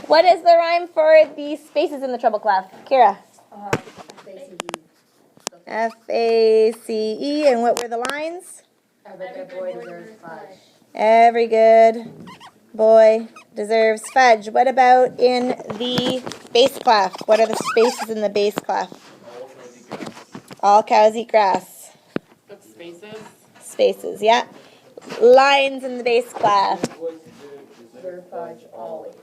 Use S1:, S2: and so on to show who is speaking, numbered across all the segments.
S1: What is the rhyme for the spaces in the treble clef? Kira. F-A-C-E. And what were the lines?
S2: Every good boy deserves fudge.
S1: Every good boy deserves fudge. What about in the bass clef? What are the spaces in the bass clef? All cows eat grass.
S3: That's spaces.
S1: Spaces, yeah. Lines in the bass clef.
S2: Deserve fudge always.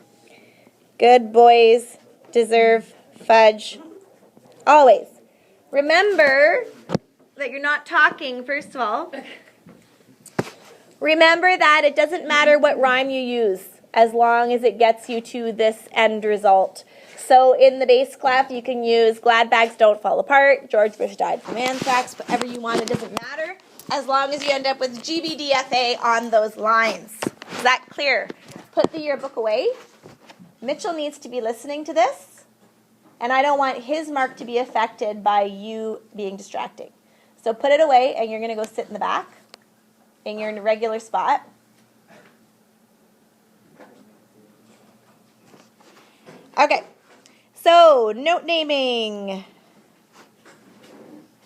S1: Good boys deserve fudge always. Remember that you're not talking, first of all. Remember that it doesn't matter what rhyme you use as long as it gets you to this end result. So in the bass clef, you can use glad bags don't fall apart, George Bush died from anthrax, whatever you want, it doesn't matter, as long as you end up with GBDFA on those lines. Is that clear? Put the yearbook away. Mitchell needs to be listening to this, and I don't want his mark to be affected by you being distracting. So put it away, and you're going to go sit in the back in your regular spot. Okay, so note naming.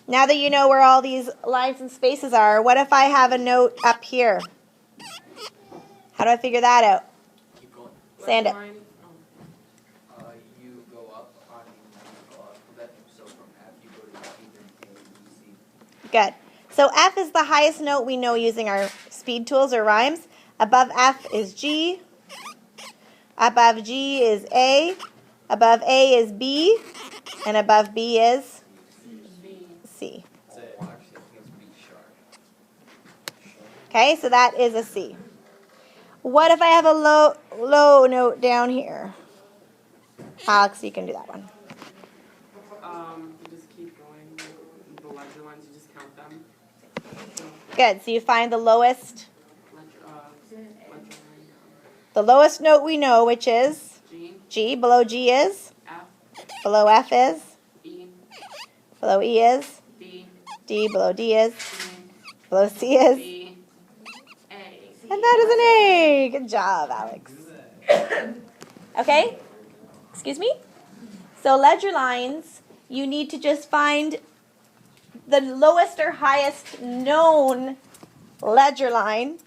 S1: Now that you know where all these lines and spaces are, what if I have a note up here? How do I figure that out?
S4: Keep going.
S1: Sand it.
S4: You go up on the alphabet, so from F you go to G, then A, B, C.
S1: Good. So F is the highest note we know using our speed tools or rhymes. Above F is G. Above G is A. Above A is B. And above B is C.
S4: So actually, I think it's B sharp.
S1: Okay, so that is a C. What if I have a low note down here? Alex, you can do that one.
S3: You just keep going. The ledger lines, you just count them.
S1: Good. So you find the lowest
S3: Ledger line.
S1: the lowest note we know, which is
S3: G.
S1: G. Below G is?
S3: F.
S1: Below F is?
S3: E.
S1: Below E is?
S3: D.
S1: D. Below D is?
S3: C.
S1: Below C is?
S3: B. A.
S1: And that is an A. Good job, Alex. Okay? Excuse me? So ledger lines, you need to just find the lowest or highest known ledger line.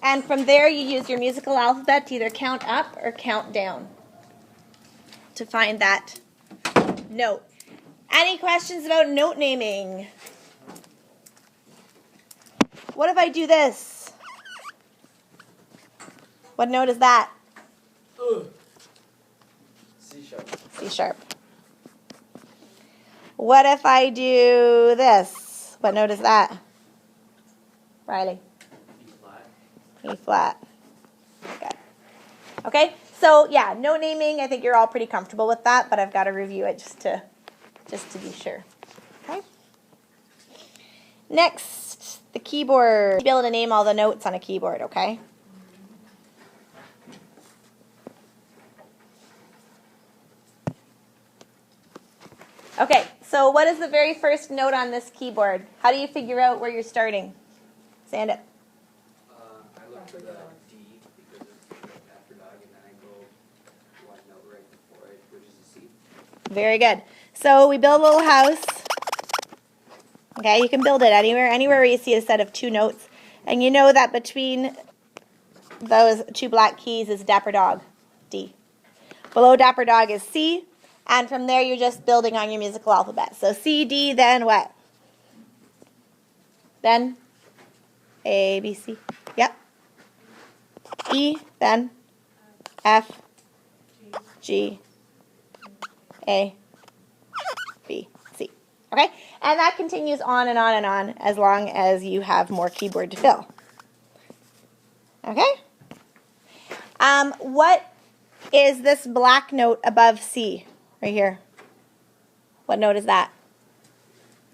S1: And from there, you use your musical alphabet to either count up or count down to find that note. Any questions about note naming? What if I do this? What note is that?
S4: C sharp.
S1: C sharp. What if I do this? What note is that? Riley?
S4: B flat.
S1: E flat. Good. Okay, so yeah, note naming, I think you're all pretty comfortable with that, but I've got to review it just to be sure. Okay. Next, the keyboard. You'll be able to name all the notes on a keyboard, okay? Okay, so what is the very first note on this keyboard? How do you figure out where you're starting? Sand it.
S4: I look for the D because it's after dog, and then I go one note right before it, which is a C.
S1: Very good. So we build a little house. Okay, you can build it anywhere where you see a set of two notes. And you know that between those two black keys is Dapper Dog, D. Below Dapper Dog is C. And from there, you're just building on your musical alphabet. So C, D, then what? Then A, B, C. Yep. E, then F, G, A, B, C. Okay? And that continues on and on and on as long as you have more keyboard to fill. Okay? What is this black note above C? Right here. What note is that?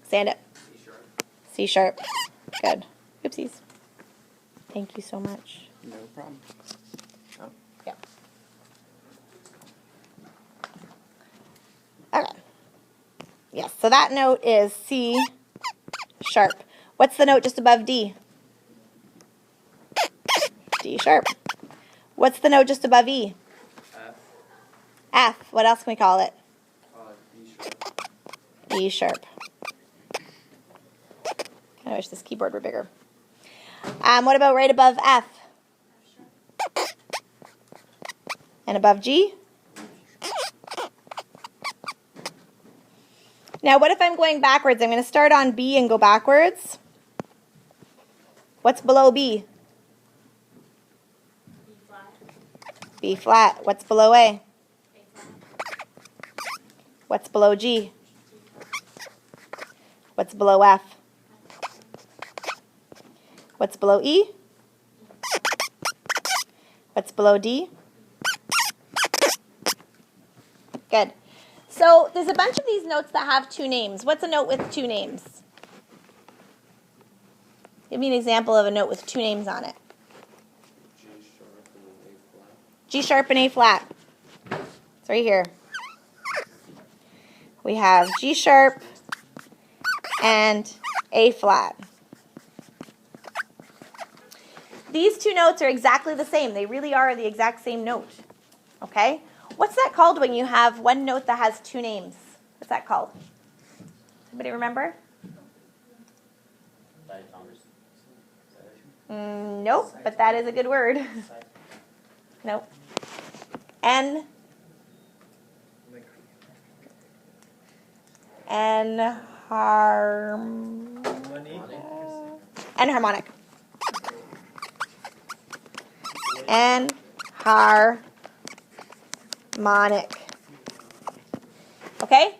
S1: Sand it.
S4: C sharp.
S1: C sharp. Good. Oopsies. Thank you so much.
S4: No problem. Oh.
S1: Yeah. Okay. Yes, so that note is C sharp. What's the note just above D? D sharp. What's the note just above E?
S4: F,
S1: F. What else can we call it?
S4: E sharp.
S1: E sharp. I wish this keyboard were bigger. What about right above F? And above G? Now, what if I'm going backwards? I'm going to start on B and go backwards. What's below B? B flat. What's below A? What's below G? What's below F? What's below E? What's below D? Good. So there's a bunch of these notes that have two names. What's a note with two names? Give me an example of a note with two names on it.
S4: G sharp and A flat.
S1: G sharp and A flat. It's right here. We have G sharp and A flat. These two notes are exactly the same. They really are the exact same note. Okay? What's that called when you have one note that has two names? What's that called? Anybody remember? Nope, but that is a good word. Nope. Enharmonic. Enharmonic. Okay?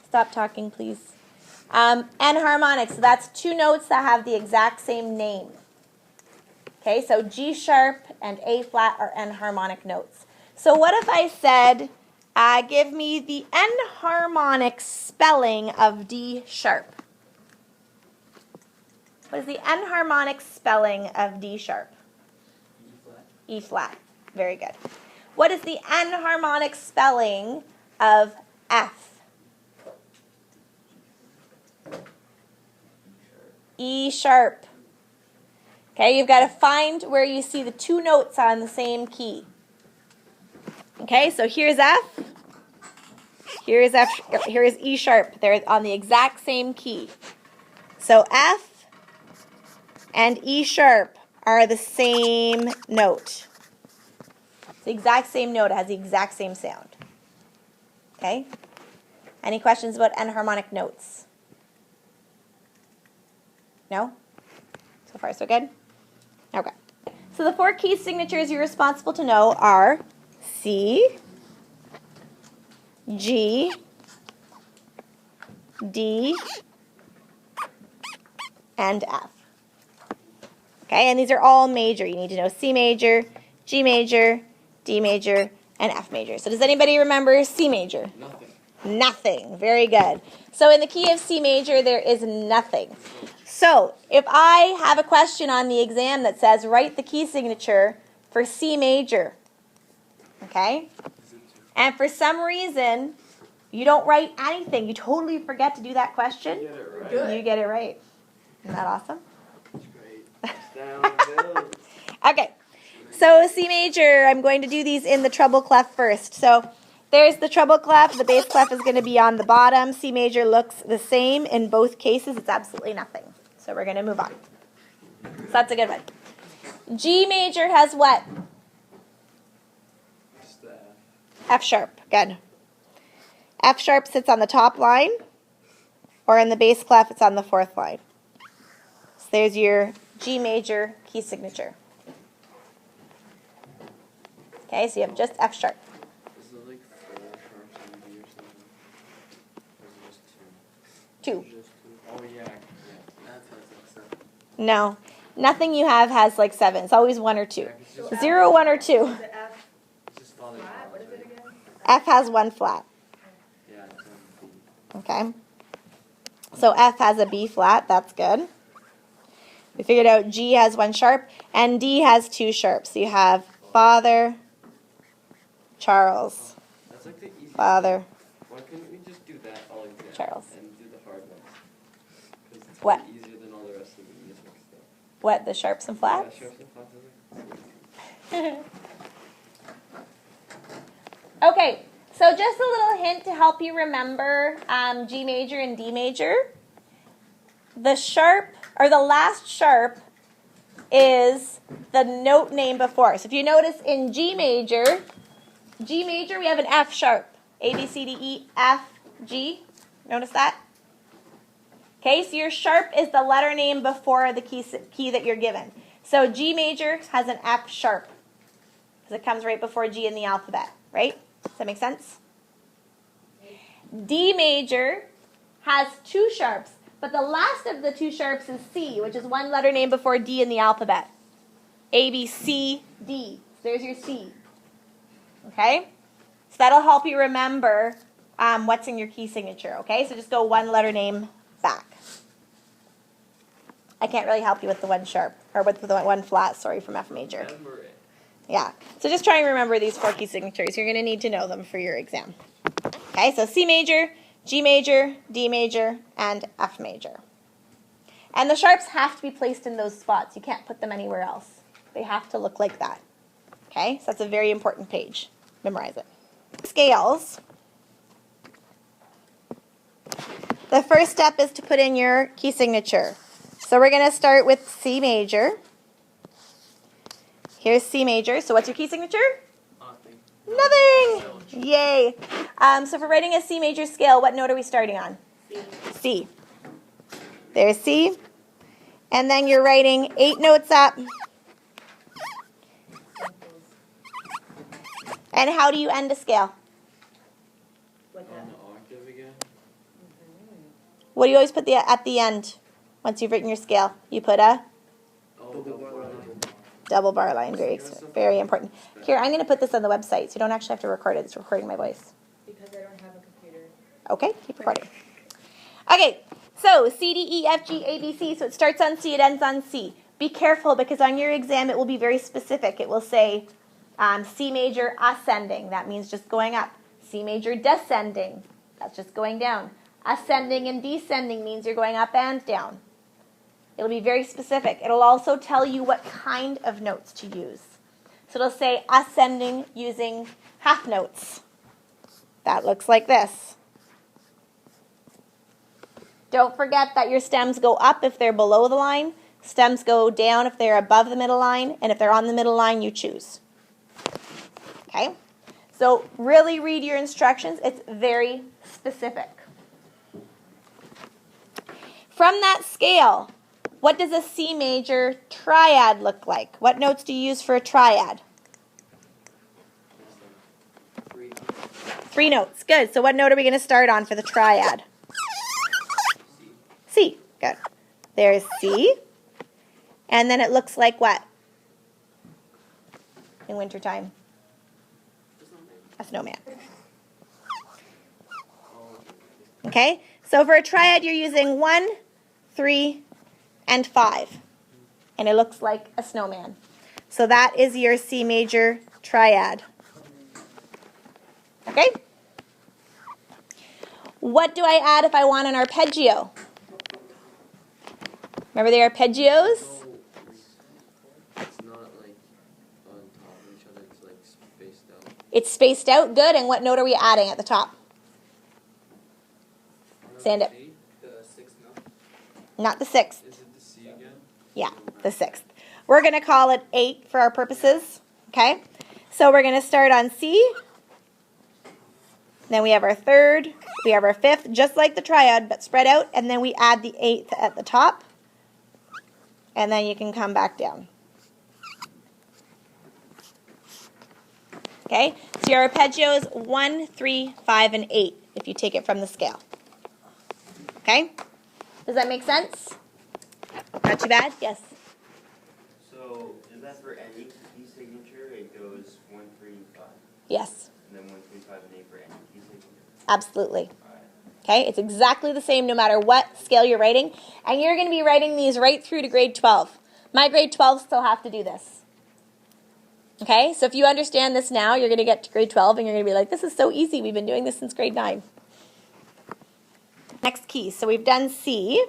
S1: Stop talking, please. Enharmonic. So that's two notes that have the exact same name. Okay, so G sharp and A flat are enharmonic notes. So what if I said, give me the enharmonic spelling of D sharp? What is the enharmonic spelling of D sharp?
S4: E flat.
S1: E flat. Very good. What is the enharmonic spelling of F? E sharp. Okay, you've got to find where you see the two notes on the same key. Okay, so here's F. Here's F. Here's E sharp. They're on the exact same key. So F and E sharp are the same note. It's the exact same note. It has the exact same sound. Okay? Any questions about enharmonic notes? No? So far, so good? Okay. So the four key signatures you're responsible to know are C, G, D, and F. Okay, and these are all major. You need to know C major, G major, D major, and F major. So does anybody remember C major?
S4: Nothing.
S1: Nothing. Very good. So in the key of C major, there is nothing. So if I have a question on the exam that says, write the key signature for C major, okay? And for some reason, you don't write anything. You totally forget to do that question.
S4: You get it right.
S1: You get it right. Isn't that awesome?
S4: That's great. Downhill.
S1: Okay. So C major, I'm going to do these in the treble clef first. So there's the treble clef. The bass clef is going to be on the bottom. C major looks the same in both cases. It's absolutely nothing. So we're going to move on. So that's a good one. G major has what?
S4: Just the F.
S1: F sharp. Good. F sharp sits on the top line, or in the bass clef, it's on the fourth line. So there's your G major key signature. Okay, so you have just F sharp.
S4: Is it like 4 sharps on D or something? Or is it just 2?
S1: 2.
S4: Just 2. Oh yeah. That's like 7.
S1: No, nothing you have has like 7. It's always 1 or 2.
S4: Yeah, 'cause it's just,
S1: 0, 1, or 2.
S2: The F
S4: it's just falling
S2: flat, what is
S4: down,
S2: it again?
S1: F has 1 flat.
S4: Yeah, it's on B.
S1: Okay. So F has a B flat. That's good. We figured out G has 1 sharp, and D has 2 sharps. So you have Father, Charles,
S4: That's like the easiest.
S1: Father.
S4: Why couldn't we just do that all exam
S1: Charles.
S4: and do the hard ones? Because it's
S1: What?
S4: way easier than all the rest of the music stuff.
S1: What, the sharps and flats?
S4: Yeah, sharps and flats are like
S1: Okay, so just a little hint to help you remember G major and D major. The sharp, or the last sharp, is the note name before. So if you notice in G major, we have an F sharp. A, B, C, D, E, F, G. Notice that? Okay, so your sharp is the letter name before the key that you're given. So G major has an F sharp because it comes right before G in the alphabet, right? Does that make sense? D major has two sharps, but the last of the two sharps is C, which is one letter name before D in the alphabet. A, B, C, D. So there's your C. Okay? So that'll help you remember what's in your key signature, okay? So just go one letter name back. I can't really help you with the one sharp, or with the one flat, sorry, from F major. Yeah, so just try and remember these 4 key signatures. You're going to need to know them for your exam. Okay, so C major, G major, D major, and F major. And the sharps have to be placed in those spots. You can't put them anywhere else. They have to look like that. Okay, so that's a very important page. Memorize it. Scales. The first step is to put in your key signature. So we're going to start with C major. Here's C major. So what's your key signature? Nothing. Yay. So for writing a C major scale, what note are we starting on? C. There's C. And then you're writing 8 notes up. And how do you end a scale?
S2: Like that.
S4: Octave again?
S1: What do you always put at the end once you've written your scale? You put a double bar line. Very important. Here, I'm going to put this on the website, so you don't actually have to record it. It's recording my voice.
S2: Because I don't have a computer.
S1: Okay, keep recording. Okay, so C, D, E, F, G, A, B, C. So it starts on C, it ends on C. Be careful because on your exam it will be very specific. It will say C major ascending. That means just going up. C major descending. That's just going down. Ascending and descending means you're going up and down. It'll be very specific. It'll also tell you what kind of notes to use. So it'll say ascending using half notes. That looks like this. Don't forget that your stems go up if they're below the line. Stems go down if they're above the middle line. And if they're on the middle line, you choose. Okay? So really read your instructions. It's very specific. From that scale, what does a C major triad look like? What notes do you use for a triad? 3 notes. Good. So what note are we going to start on for the triad? C. Good. There's C. And then it looks like what? In wintertime? A snowman. Okay? So for a triad, you're using 1, 3, and 5. And it looks like a snowman. So that is your C major triad. Okay? What do I add if I want an arpeggio? Remember the arpeggios?
S4: So it's not like on top of each other, it's like spaced out.
S1: It's spaced out. Good. And what note are we adding at the top? Stand it.
S4: The 6th note.
S1: Not the 6th.
S4: Is it the C again?
S1: Yeah, the 6th. We're going to call it 8 for our purposes. Okay? So we're going to start on C. Then we have our 3rd. We have our 5th, just like the triad, but spread out. And then we add the 8th at the top. And then you can come back down. Okay? So your arpeggios 1, 3, 5, and 8 if you take it from the scale. Okay? Does that make sense? Not too bad? Yes.
S5: So, is that for any key signature? It goes 1, 3, 5.
S1: Yes.
S5: And then 1, 3, 5, and 8 for any key signature?
S1: Absolutely.
S5: Alright.
S1: Okay? It's exactly the same no matter what scale you're writing. And you're going to be writing these right through to grade 12. My grade 12 still have to do this. Okay? So if you understand this now, you're going to get to grade 12 and you're going to be like, this is so easy. We've been doing this since grade 9. Next key. So we've done C.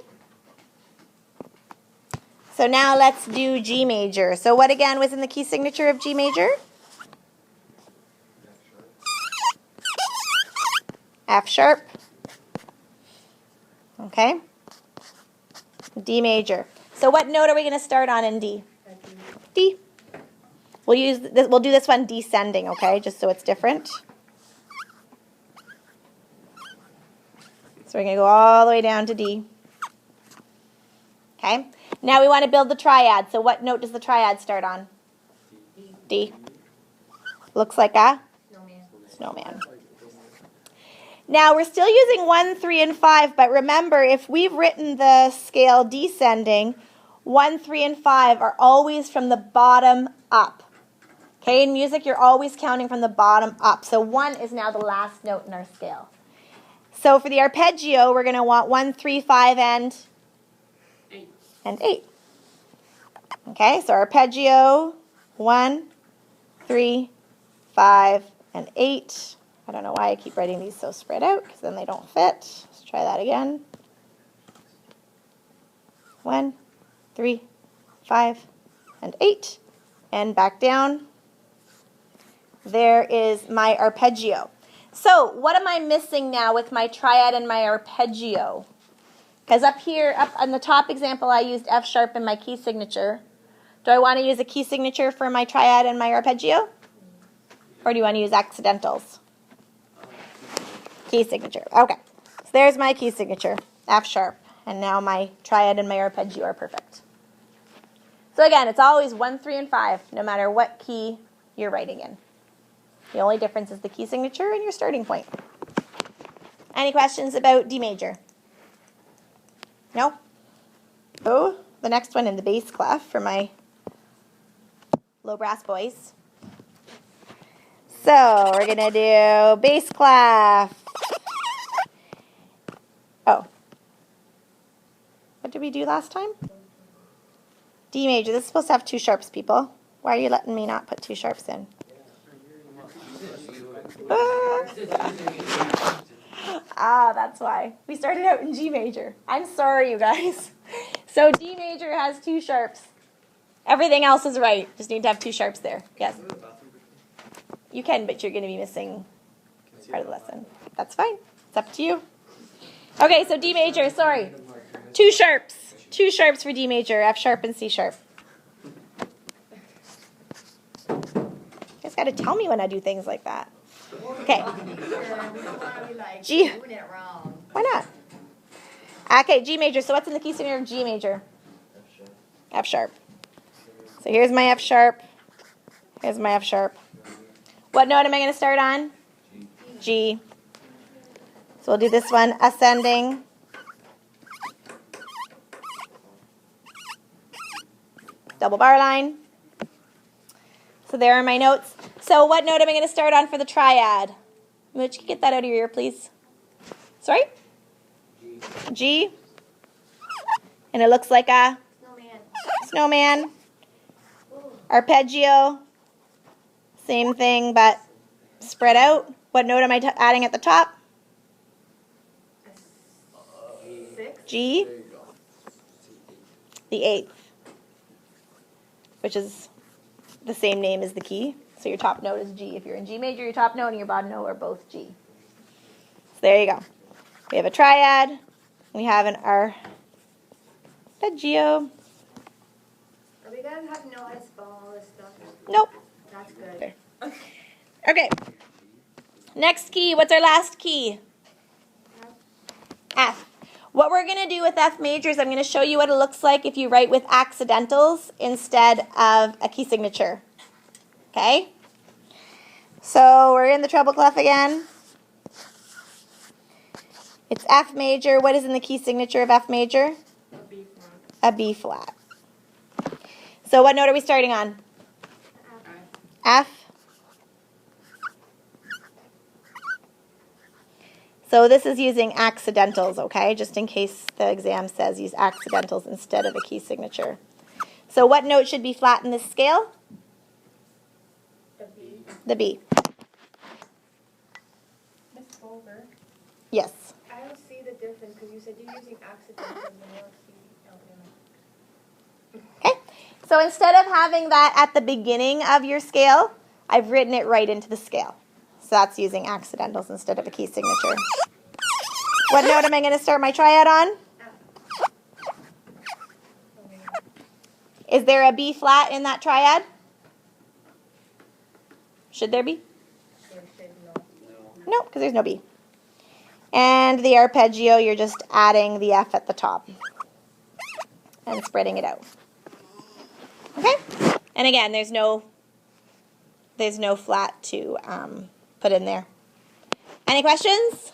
S1: So now let's do G major. So what again was in the key signature of G major? F sharp. Okay. D major. So what note are we going to start on in D? D. We'll do this one descending, okay, just so it's different. So we're going to go all the way down to D. Okay. Now we want to build the triad. So what note does the triad start on? D. Looks like a snowman. Now we're still using 1, 3, and 5, but remember, if we've written the scale descending, 1, 3, and 5 are always from the bottom up. Okay, in music, you're always counting from the bottom up. So 1 is now the last note in our scale. So for the arpeggio, we're going to want 1, 3, 5, and 8. Okay, so arpeggio, 1, 3, 5, and 8. I don't know why I keep writing these so spread out, because then they don't fit. Let's try that again. 1, 3, 5, and 8. And back down. There is my arpeggio. So what am I missing now with my triad and my arpeggio? Because up here, up on the top example, I used F sharp in my key signature. Do I want to use a key signature for my triad and my arpeggio? Or do you want to use accidentals? Key signature. Okay. So there's my key signature, F sharp. And now my triad and my arpeggio are perfect. So again, it's always 1, 3, and 5, no matter what key you're writing in. The only difference is the key signature and your starting point. Any questions about D major? No? Oh, the next one in the bass clef for my low brass boys. So we're going to do bass clef. Oh. What did we do last time? D major. This is supposed to have 2 sharps, people. Why are you letting me not put 2 sharps in? That's why. We started out in G major. I'm sorry, you guys. So D major has 2 sharps. Everything else is right. Just need to have 2 sharps there. Yes. You can, but you're going to be missing part of the lesson. That's fine. It's up to you. Okay, so D major, sorry. 2 sharps. 2 sharps for D major, F sharp and C sharp. You guys got to tell me when I do things like that. Okay. G. Why not? Okay, G major. So what's in the key signature of G major? F sharp. So here's my F sharp. Here's my F sharp. What note am I going to start on? G. So we'll do this one ascending. Double bar line. So there are my notes. So what note am I going to start on for the triad? Mooch, can you get that out of your ear, please? Sorry? G. And it looks like a snowman. Arpeggio. Same thing, but spread out. What note am I adding at the top? G. The 8th. Which is the same name as the key. So your top note is G. If you're in G major, your top note and your bottom note are both G. So there you go. We have a triad. We have an arpeggio.
S2: Are we going to have to know how to spell all this stuff?
S1: Nope.
S2: That's good.
S1: Okay. Next key. What's our last key? F. What we're going to do with F major is I'm going to show you what it looks like if you write with accidentals instead of a key signature. Okay? So we're in the treble clef again. It's F major. What is in the key signature of F major? A B flat. So what note are we starting on? F. So this is using accidentals, okay? Just in case the exam says use accidentals instead of a key signature. So what note should be flat in this scale?
S2: The B.
S1: The B.
S2: Miss Bolger,
S1: Yes.
S2: I don't see the difference because you said you're using accidentals and I don't see
S1: So instead of having that at the beginning of your scale, I've written it right into the scale. So that's using accidentals instead of a key signature. What note am I going to start my triad on? Is there a B flat in that triad? Should there be? No, because there's no B. And the arpeggio, you're just adding the F at the top and spreading it out. Okay? And again, there's no flat to put in there. Any questions?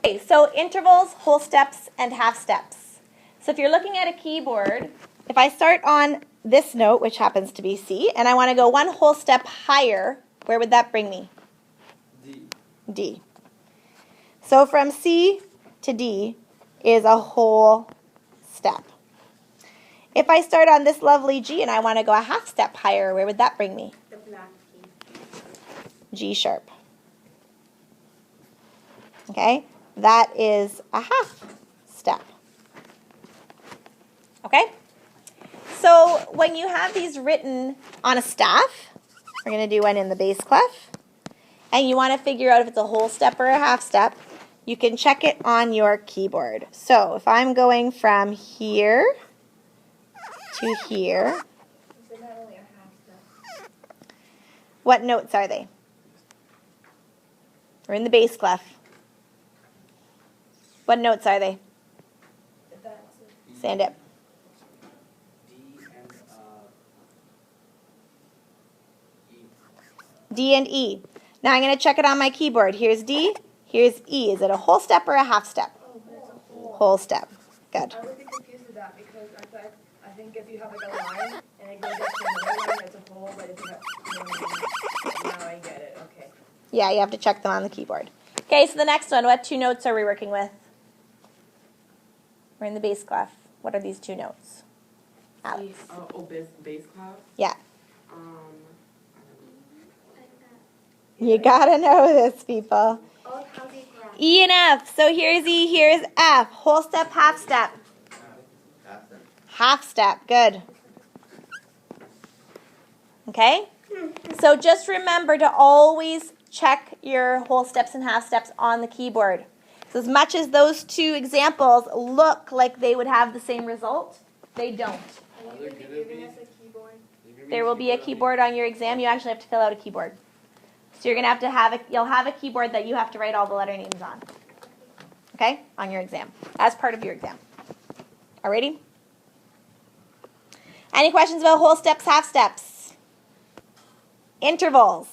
S1: Okay, so intervals, whole steps, and half steps. So if you're looking at a keyboard, if I start on this note, which happens to be C, and I want to go one whole step higher, where would that bring me?
S4: D.
S1: D. So from C to D is a whole step. If I start on this lovely G and I want to go a half step higher, where would that bring me?
S2: The black key.
S1: G sharp. Okay? That is a half step. Okay? So when you have these written on a staff, we're going to do one in the bass clef, and you want to figure out if it's a whole step or a half step, you can check it on your keyboard. So if I'm going from here to here,
S2: So not only a half step.
S1: what notes are they? We're in the bass clef. What notes are they?
S2: That's
S1: Stand up.
S4: D and E.
S1: D and E. Now I'm going to check it on my keyboard. Here's D, here's E. Is it a whole step or a half step?
S2: oh, but it's a whole.
S1: Whole step. Good.
S2: I would be confused with that because I think if you have like a line and it goes up to another line, that's a whole. But if you have now I get it. Okay.
S1: Yeah, you have to check them on the keyboard. Okay, so the next one, what two notes are we working with? We're in the bass clef. What are these two notes? Alex.
S3: Bass class.
S1: Yeah.
S2: Like
S1: You
S2: that.
S1: gotta know this, people.
S2: Oh, how's it graph?
S1: E and F. So here's E, here's F. Whole step, half step.
S5: Half them.
S1: Half step. Good. Okay? So just remember to always check your whole steps and half steps on the keyboard. So as much as those two examples look like they would have the same result, they don't.
S2: Are you
S4: Are there
S2: gonna be
S4: gonna
S2: giving
S4: be-
S2: us a keyboard?
S1: There will be a keyboard on your exam. You actually have to fill out a keyboard. So you're going to have you'll have a keyboard that you have to write all the letter names on. Okay? On your exam. As part of your exam. Alrighty? Any questions about whole steps, half steps? Intervals.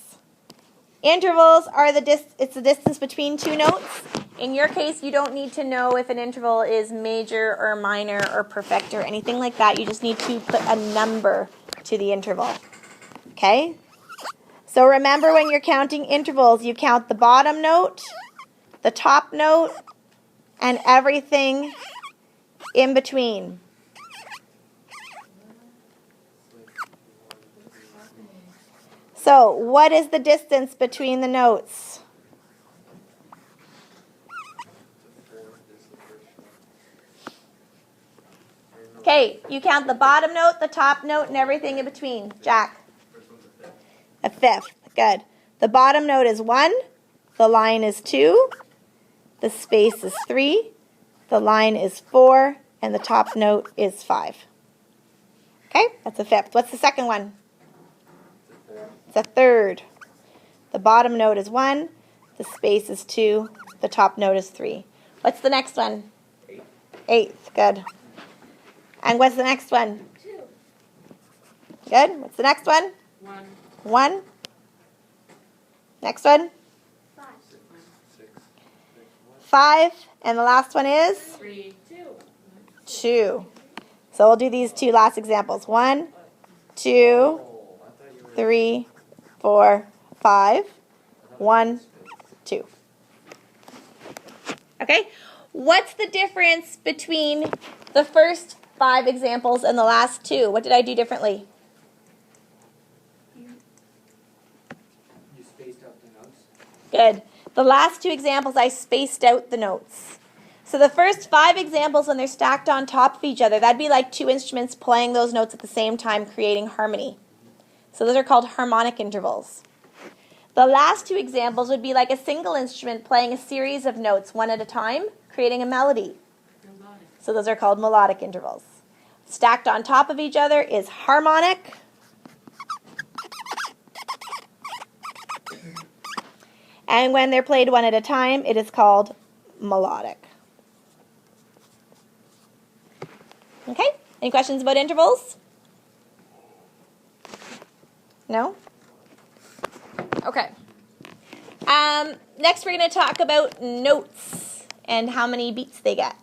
S1: Intervals are it's the distance between two notes. In your case, you don't need to know if an interval is major or minor or perfect or anything like that. You just need to put a number to the interval. Okay? So remember when you're counting intervals, you count the bottom note, the top note, and everything in between. So what is the distance between the notes? Okay, you count the bottom note, the top note, and everything in between. Jack. A fifth. Good. The bottom note is 1, the line is 2, the space is 3, the line is 4, and the top note is 5. Okay, that's a fifth. What's the second one? It's a third. The bottom note is 1, the space is 2, the top note is 3. What's the next one? Eighth. Good. And what's the next one?
S2: 2.
S1: Good. What's the next one?
S3: 1.
S1: 1. Next one?
S2: 5.
S1: 5. And the last one is?
S3: 3.
S2: 2.
S1: 2. So we'll do these two last examples. 1, 2, 3, 4, 5. 1, 2. Okay? What's the difference between the first 5 examples and the last 2? What did I do differently?
S4: You spaced out the notes.
S1: Good. The last 2 examples, I spaced out the notes. So the first 5 examples, when they're stacked on top of each other, that'd be like 2 instruments playing those notes at the same time, creating harmony. So those are called harmonic intervals. The last 2 examples would be like a single instrument playing a series of notes one at a time, creating a melody. So those are called melodic intervals. Stacked on top of each other is harmonic. And when they're played one at a time, it is called melodic. Okay, any questions about intervals? No? Okay. Next we're going to talk about notes and how many beats they get.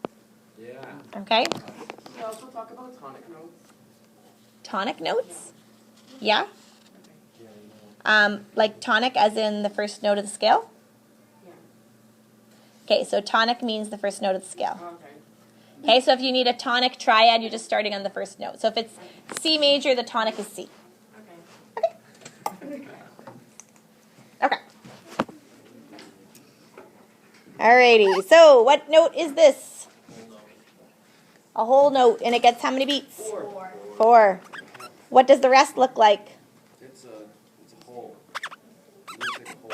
S4: Yeah.
S1: Okay?
S3: We also talk about tonic notes.
S1: Tonic notes? Yeah? Like tonic as in the first note of the scale?
S3: Yeah.
S1: Okay, so tonic means the first note of the scale.
S3: Okay.
S1: Okay, so if you need a tonic triad, you're just starting on the first note. So if it's C major, the tonic is C.
S3: Okay.
S1: Okay. Alrighty, so what note is this? A whole note, and it gets how many beats?
S2: 4.
S1: 4. What does the rest look like?
S4: It's a hole. It looks like a hole.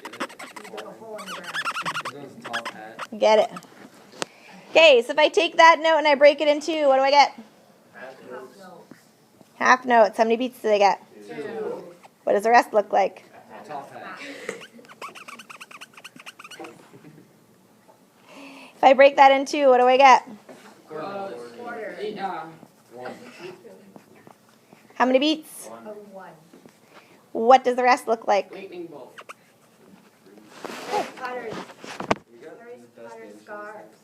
S2: There's like a hole in the ground.
S4: It goes top hat.
S1: Get it. Okay, so if I take that note and I break it in 2, what do I get? Half notes. How many beats do they get?
S2: 2.
S1: What does the rest look like?
S4: Top hat.
S1: If I break that in 2, what do I get?
S2: Quarter.
S4: One.
S1: How many beats?
S2: Of 1.
S1: What does the rest look like?
S3: Lightning bolt.
S2: Potter's.
S4: We got
S2: Harry
S4: the best
S2: Potter's
S4: answers.
S2: scarves.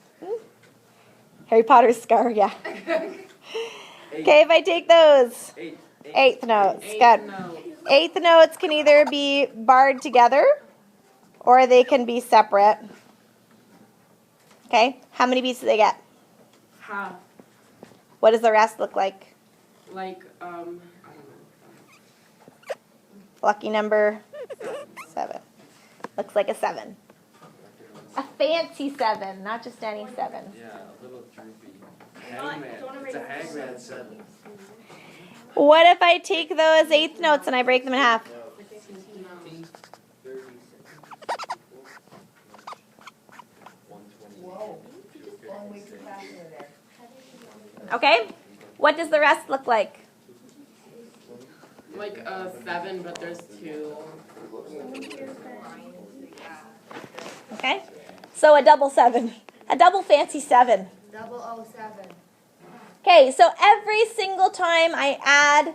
S1: Harry Potter's scar, yeah.
S4: Eight.
S1: Okay, if I take those,
S4: Eight.
S1: eighth notes.
S3: Eighth
S1: Good.
S3: note.
S1: Eighth notes can either be barred together or they can be separate. Okay, how many beats do they get?
S3: Half.
S1: What does the rest look like?
S3: Like, I don't know.
S1: Lucky number 7. Looks like a 7. A fancy 7, not just any 7.
S4: Yeah, a little droopy.
S2: Don't
S4: Hangman. It's
S2: erase
S4: a
S2: the
S4: hangman 7.
S1: What if I take those eighth notes and I break them in half?
S4: 30.
S2: Whoa. Going way too fast over there.
S1: Okay, what does the rest look like?
S3: Like a 7, but there's 2.
S1: Okay, so a double 7. A double fancy 7.
S2: 007.
S1: Okay, so every single time I add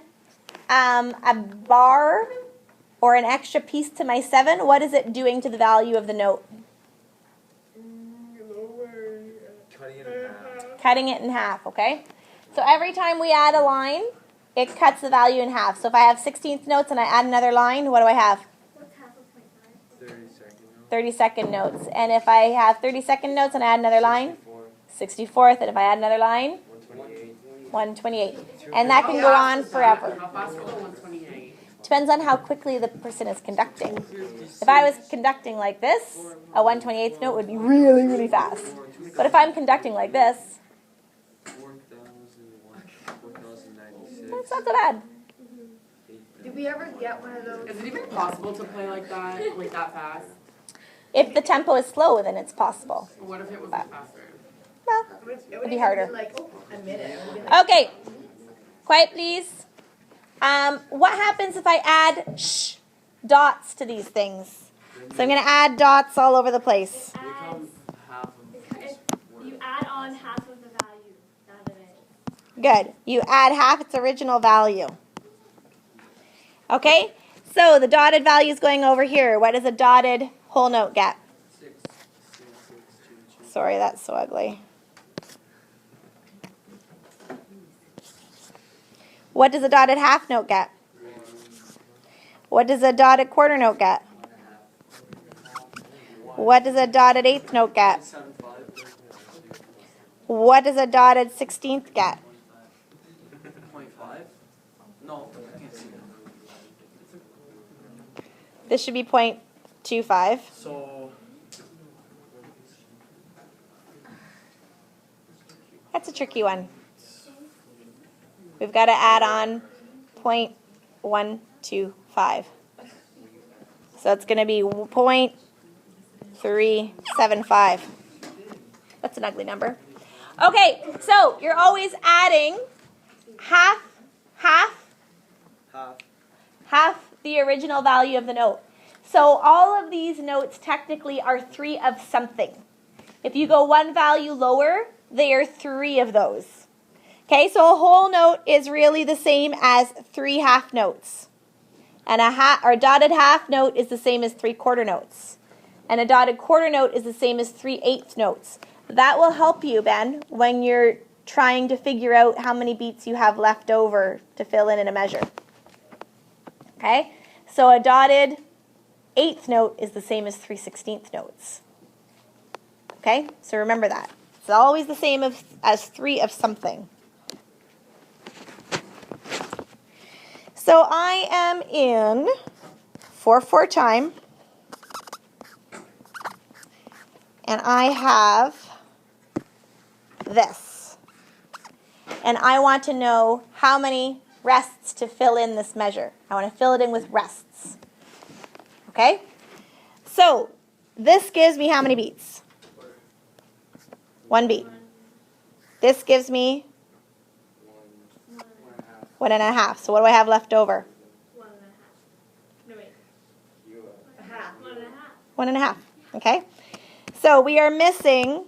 S1: a bar or an extra piece to my 7, what is it doing to the value of the note?
S4: Cutting it in half.
S1: Cutting it in half, okay? So every time we add a line, it cuts the value in half. So if I have 16th notes and I add another line, what do I have?
S4: 30-second
S1: 30-second notes. And if I have 30-second notes and I add another line, 64th. And if I add another line,
S4: 128.
S1: 128. And that can go on forever.
S3: How fast will the 128?
S1: Depends on how quickly the person is conducting. If I was conducting like this, a 128th note would be really, really fast. But if I'm conducting like this,
S4: 4,096.
S1: it's not so bad.
S2: Did we ever get one of those?
S3: Is it even possible to play like that fast?
S1: If the tempo is slow, then it's possible.
S3: What if it was faster?
S1: Well,
S2: It would
S1: be harder.
S2: Like a minute. It would've been like-
S1: okay. Quiet, please. What happens if I add dots to these things? So I'm going to add dots all over the place.
S4: Become half of this word.
S6: You add on half of the value that it is.
S1: Good. You add half its original value. Okay? So the dotted value is going over here. What does a dotted whole note get?
S4: 6.
S1: Sorry, that's so ugly. What does a dotted half note get? What does a dotted quarter note get? What does a dotted eighth note get?
S4: 7.5.
S1: What does a dotted 16th get?
S4: 0.5? No, I can't see that.
S1: This should be 0.25.
S4: So
S1: That's a tricky one. We've got to add on 0.125. So it's going to be 0.375. That's an ugly number. Okay, so you're always adding half the original value of the note. So all of these notes technically are 3 of something. If you go one value lower, they are 3 of those. Okay, so a whole note is really the same as 3 half notes. And a dotted half note is the same as 3 quarter notes. And a dotted quarter note is the same as 3/8 notes. That will help you, Ben, when you're trying to figure out how many beats you have left over to fill in a measure. Okay, so a dotted 1/8 note is the same as 3/16 notes. Okay, so remember that. It's always the same as 3 of something. So I am in 4/4 time, and I have this. And I want to know how many rests to fill in this measure. I want to fill it in with rests. Okay? So this gives me how many beats? 1 beat. This gives me 1.5. So what do I have left over?
S6: 1.5. No, wait.
S2: A half.
S6: 1.5.
S1: 1.5. Okay? So we are missing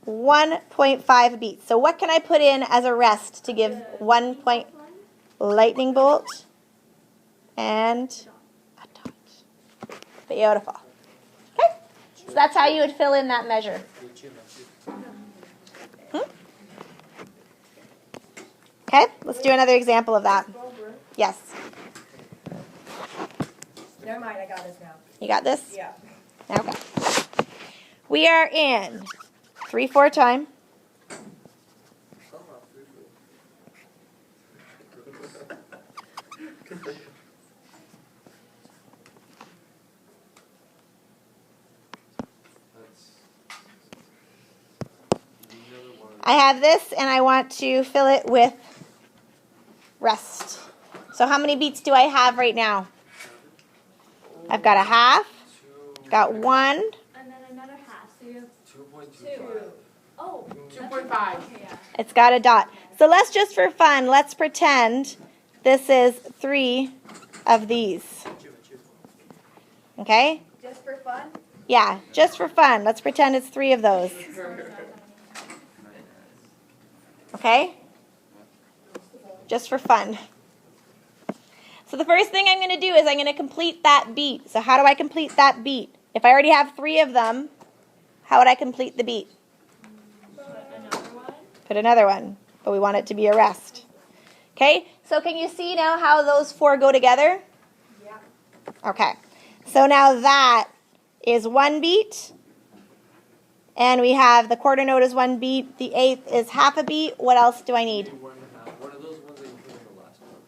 S1: 1.5 beats. So what can I put in as a rest to give 1 point? Lightning bolt and a dot. Beautiful. Okay? So that's how you would fill in that measure. Okay, let's do another example of that. Yes.
S2: Never mind, I got this now.
S1: You got this?
S2: Yeah.
S1: Okay. We are in 3/4 time. I have this and I want to fill it with rest. So how many beats do I have right now? I've got a half, got 1,
S6: And then another half. So you have
S3: 2.25.
S6: oh.
S3: 2.5.
S6: Okay, yeah.
S1: it's got a dot. So let's just for fun, let's pretend this is 3 of these. Okay?
S2: Just for fun?
S1: Yeah, just for fun. Let's pretend it's 3 of those. Okay? Just for fun. So the first thing I'm going to do is I'm going to complete that beat. So how do I complete that beat? If I already have 3 of them, how would I complete the beat?
S6: Another one.
S1: Put another one, but we want it to be a rest. Okay? So can you see now how those 4 go together?
S2: Yeah.
S1: Okay. So now that is 1 beat. And we have the quarter note is 1 beat. The 1/8 is half a beat. What else do I need?
S7: 1.5. One of those ones that you put in the last one.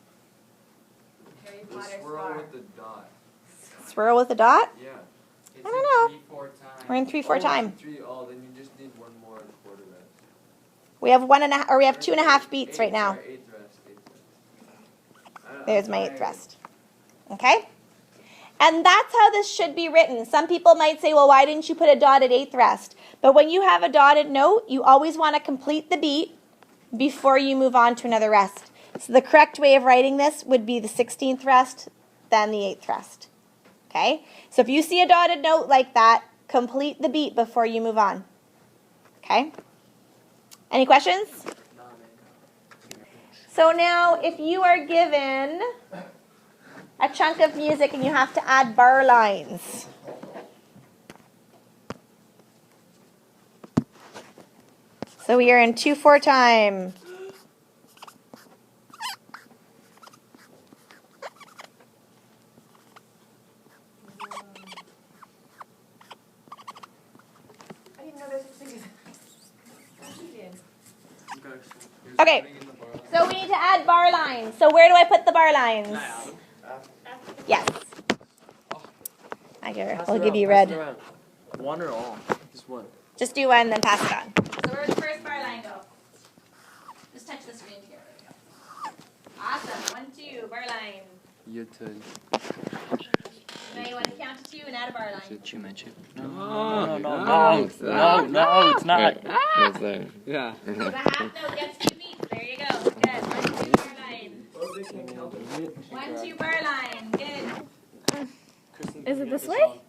S2: Harry
S7: The
S2: Potter
S7: swirl
S2: star.
S7: with the dot.
S1: Swirl with a dot?
S7: Yeah.
S4: It's
S1: I don't know.
S4: 3/4 time.
S1: We're in 3/4 time.
S7: Then you just need one more quarter rest.
S1: We have 1.5, or we have 2.5 beats right now.
S7: Sorry, eighth rest.
S1: There's my 8th rest. Okay? And that's how this should be written. Some people might say, well, why didn't you put a dotted 8th rest? But when you have a dotted note, you always want to complete the beat before you move on to another rest. So the correct way of writing this would be the 16th rest, then the 8th rest. Okay? So if you see a dotted note like that, complete the beat before you move on. Okay? Any questions? So now, if you are given a chunk of music and you have to add bar lines. So we are in 2/4 time.
S2: I didn't know there's such thing as
S1: Okay, so we need to add bar lines. So where do I put the bar lines? Yes. I'll give you red.
S7: One or all? Just one.
S1: Just do one, then pass it on. So where does the first bar line go? Awesome. 1, 2, bar line.
S7: Your turn.
S1: Now you want to count to 2 and add a bar line.
S8: Chew my chip.
S9: No, it's not.
S8: That's there.
S7: Yeah.
S1: So the half note gets 2 beats. There you go. Good. 1, 2, bar line. 1, 2, bar line. Good.
S9: Is it this way?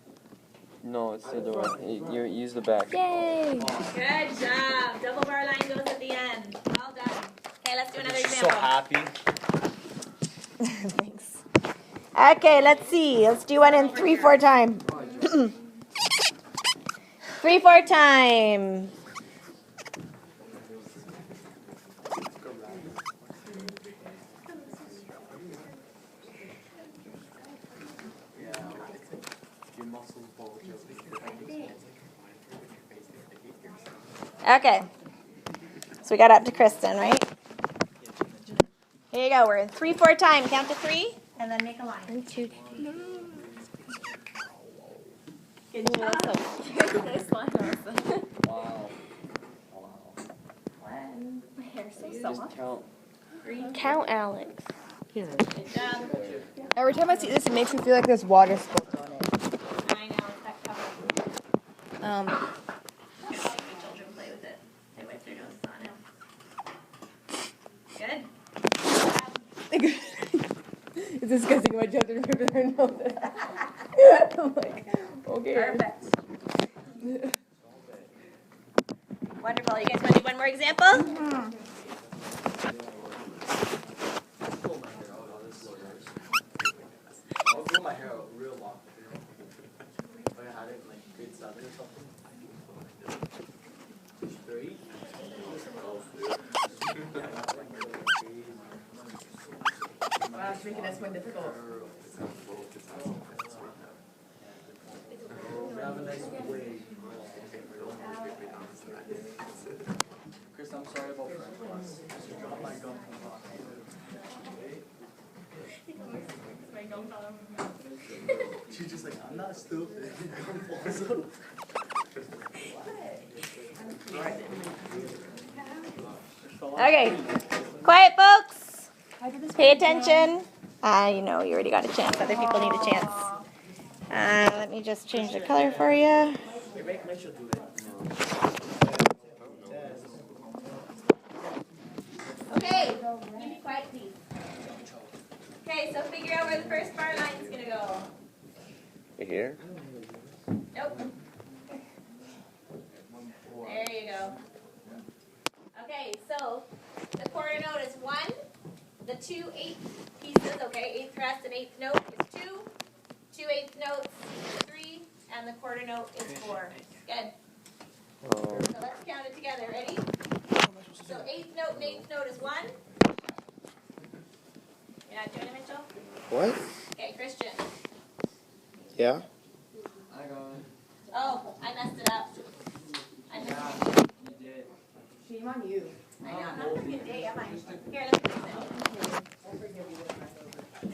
S8: No, it's the other way. You use the back.
S9: Yay!
S1: Good job. Double bar line goes at the end. Well done. Okay, let's do another example.
S9: happy.
S1: Thanks. Okay, let's see. Let's do one in 3/4 time. 3/4 time.
S7: Your muscles bulge
S1: Okay. So we got up to Kristen, right? Here you go. We're in 3/4 time. Count to 3 and then make a line.
S9: 1, 2.
S1: Good job.
S9: Nice line, Elsa.
S8: Wow.
S1: One.
S9: My hair's so
S8: Just
S9: soft.
S8: count.
S9: Count, Alex.
S1: Good job.
S2: Every time I see this, it makes me feel like there's water spilled on it.
S1: I know. It's that cover. The children play with it. They wipe their noses on him. Good.
S2: It's disgusting my children rip their nose. I'm like, okay.
S1: Perfect. Wonderful. You guys want to do one more example?
S7: I'll grow my hair out real long. If I had it in like grade 7 or something. Straight.
S2: Wow, it's making this one difficult.
S7: Have a nice wave. Chris, I'm sorry about French class. Just drop my gum from the box. She's just like, I'm not stupid.
S1: Okay. Quiet, folks. Pay attention. You know, you already got a chance. Other people need a chance. Let me just change the color for you. Okay. You be quiet, please. Okay, so figure out where the first bar line is going to go.
S8: Here?
S1: Nope. There you go. Okay, so the quarter note is 1. The 2 8th pieces, okay, 8th rest and 8th note is 2. 2 8th notes is 3. And the quarter note is 4. Good. So let's count it together. Ready? So 8th note and 8th note is 1. You're not doing it, Mitchell?
S8: What?
S1: Okay, Christian.
S8: Yeah?
S7: I got it.
S1: Oh, I messed it up. I messed it up.
S7: You did.
S2: Shame on you.
S1: I know, I'm not having a good day, am I? Here, let me fix it.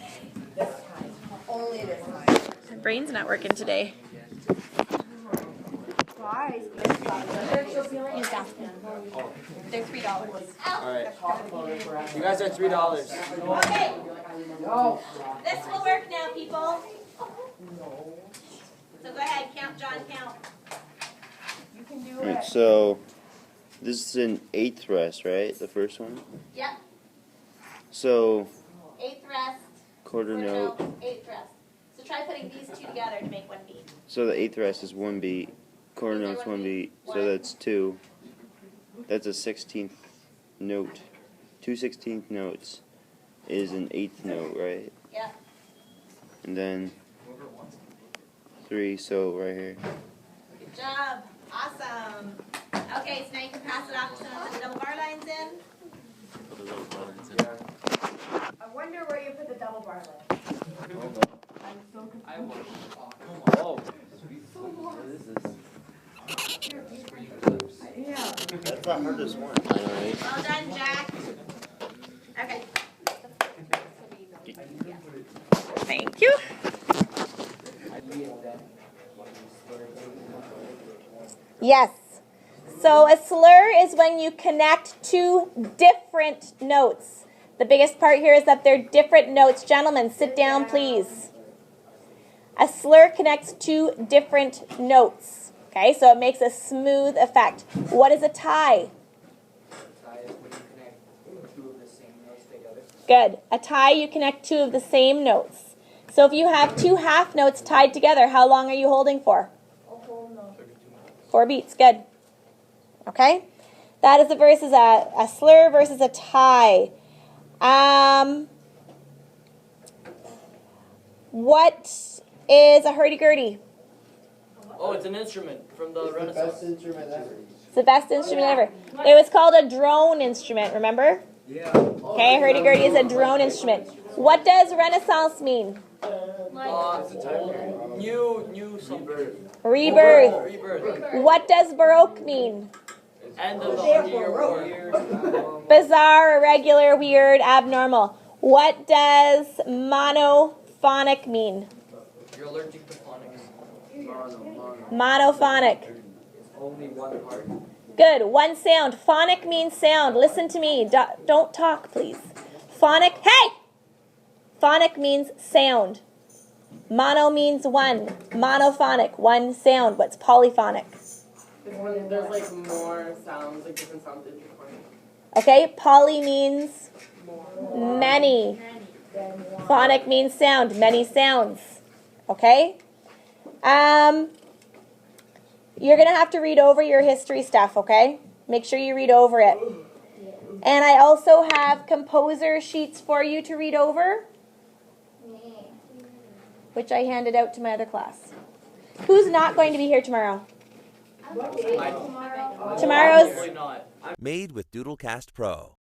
S2: This time. Only this time.
S1: My brain's not working today.
S2: Why?
S1: They're $3.
S7: Alright. You guys are $3.
S1: Okay. This will work now, people. So go ahead, count, John, count.
S2: You can do
S5: Alright,
S2: it.
S5: so this is an 8th rest, right? The first one?
S1: Yep.
S5: So
S1: 8th rest.
S5: quarter note.
S1: 8th rest. So try putting these two together to make one beat.
S5: So the 8th rest is 1 beat. Quarter
S1: Is there
S5: note's
S1: one
S5: 1
S1: beat?
S5: beat. So that's 2. That's a 16th note. 2 16th notes is an 8th note, right?
S1: Yeah.
S5: And then 3, so right here.
S1: Good job. Awesome. Okay, so now you can pass it off to some of the double bar lines in.
S2: I wonder where you put the double bar line. I'm so confused.
S7: I want.
S8: Oh. What is this?
S2: Yeah.
S5: That's the hardest one.
S1: Well done, Jack. Okay. Thank you. Yes. So a slur is when you connect two different notes. The biggest part here is that they're different notes. Gentlemen, sit down, please. A slur connects two different notes. Okay, so it makes a smooth effect. What is a tie?
S7: Tie is when you connect two of the same notes together.
S1: Good. A tie, you connect two of the same notes. So if you have two half notes tied together, how long are you holding for? 4 beats. Good. Okay? That is versus a slur versus a tie. What is a hurdy-gurdy?
S8: Oh, it's an instrument from the Renaissance.
S7: instrument ever.
S1: It's the best instrument ever. It was called a drone instrument, remember?
S7: Yeah.
S1: Okay, hurdy-gurdy is a drone instrument. What does Renaissance mean?
S8: New something.
S1: Rebirth.
S8: Rebirth.
S1: What does Baroque mean?
S8: End of the 100-year war.
S1: Bizarre, irregular, weird, abnormal. What does monophonic mean?
S8: You're allergic to phonics.
S1: Monophonic.
S7: It's only one part.
S1: Good. One sound. Phonic means sound. Listen to me. Don't talk, please. Phonic. Hey! Phonic means sound. Mono means one. Monophonic, one sound. What's polyphonic?
S3: It's when there's like more sounds, like different sounds intertwined.
S1: Okay? Poly means
S3: More.
S1: many. Phonic means sound. Many sounds. Okay? You're going to have to read over your history stuff, okay? Make sure you read over it. And I also have composer sheets for you to read over, which I handed out to my other class. Who's not going to be here tomorrow? Tomorrow's
S8: Probably not.
S10: Made with Doodlecast Pro.